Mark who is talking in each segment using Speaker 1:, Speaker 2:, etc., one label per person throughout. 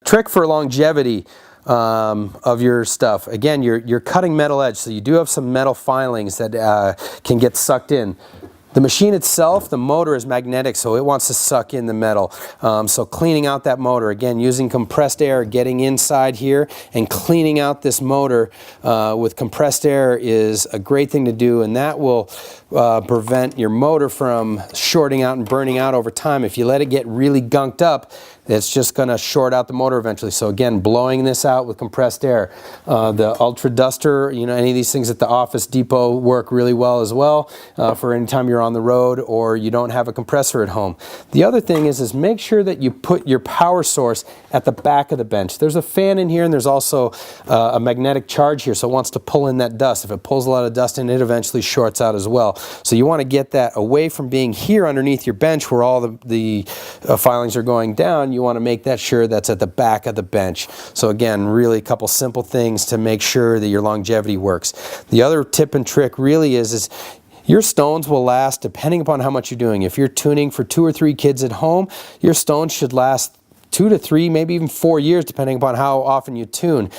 Speaker 1: Trick for longevity of your stuff. Again, you're cutting metal edge, so you do have some metal filings that can get sucked in. The machine itself, the motor is magnetic, so it wants to suck in the metal. So cleaning out that motor, again, using compressed air, getting inside here and cleaning out this motor with compressed air is a great thing to do, and that will prevent your motor from shorting out and burning out over time. If you let it get really gunked up, it's just going to short out the motor eventually. So again, blowing this out with compressed air. The Ultra Duster, you know, any of these things at the Office Depot work really well as well for any time you're on the road or you don't have a compressor at home. The other thing is make sure that you put your power source at the back of the bench. There's a fan in here, and there's also a magnetic charge here, so it wants to pull in that dust. If it pulls a lot of dust in, it eventually shorts out as well. So you want to get that away from being here underneath your bench where all the filings are going down. You want to make that sure that's at the back of the bench. So again, really a couple simple things to make sure that your longevity works. The other tip and trick really is your stones will last depending upon how much you're doing. If you're tuning for 2 or 3 kids at home, your stones should last 2 to 3, maybe even 4 years, depending upon how often you tune.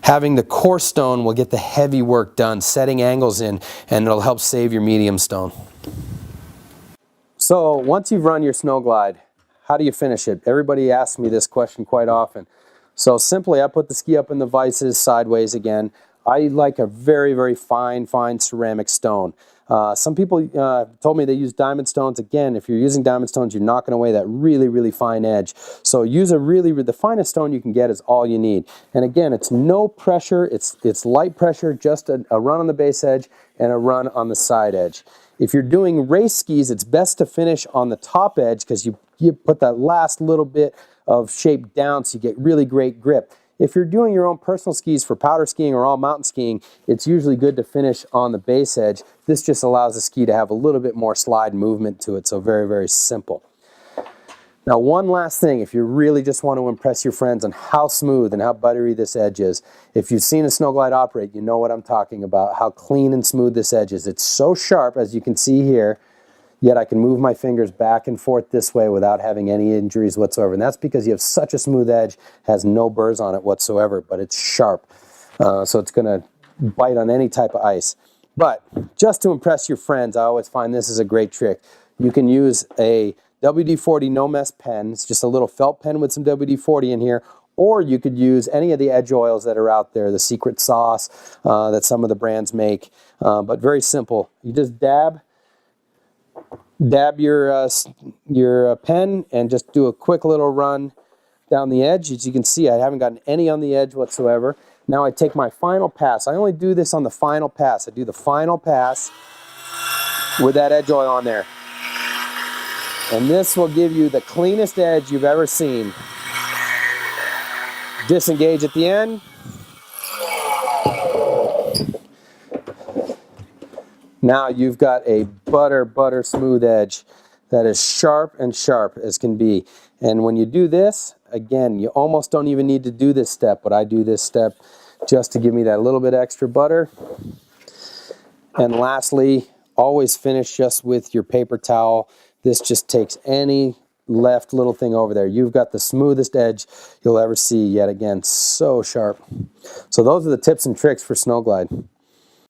Speaker 1: Having the coarse stone will get the heavy work done, setting angles in, and it'll help save your medium stone. So once you've run your Snowglide, how do you finish it? Everybody asks me this question quite often. So simply, I put the ski up in the vices sideways again. I like a very, very fine ceramic stone. Some people told me they use diamond stones. Again, if you're using diamond stones, you're knocking away that really, really fine edge. So use the finest stone you can get is all you need. And again, it's no pressure. It's light pressure, just a run on the base edge and a run on the side edge. If you're doing race skis, it's best to finish on the top edge because you put that last little bit of shape down so you get really great grip. If you're doing your own personal skis for powder skiing or all mountain skiing, it's usually good to finish on the base edge. This just allows the ski to have a little bit more slide movement to it, so very, very simple. Now, one last thing, if you really just want to impress your friends on how smooth and how buttery this edge is, if you've seen a Snowglide operate, you know what I'm talking about, how clean and smooth this edge is. It's so sharp, as you can see here, yet I can move my fingers back and forth this way without having any injuries whatsoever. And that's because you have such a smooth edge, has no burrs on it whatsoever, but it's sharp. So it's going to bite on any type of ice. But just to impress your friends, I always find this is a great trick. You can use a WD-40 no mess pen. It's just a little felt pen with some WD-40 in here, or you could use any of the edge oils that are out there, the secret sauce that some of the brands make, but very simple. You just dab your pen and just do a quick little run down the edge. As you can see, I haven't gotten any on the edge whatsoever. Now I take my final pass. I only do this on the final pass. I do the final pass with that edge oil on there. And this will give you the cleanest edge you've ever seen. Disengage at the end. Now you've got a butter smooth edge that is sharp as can be. And when you do this, again, you almost don't even need to do this step, but I do this step just to give me that little bit extra butter. And lastly, always finish just with your paper towel. This just takes any left little thing over there. You've got the smoothest edge you'll ever see. Yet again, so sharp. So those are the tips and tricks for Snowglide.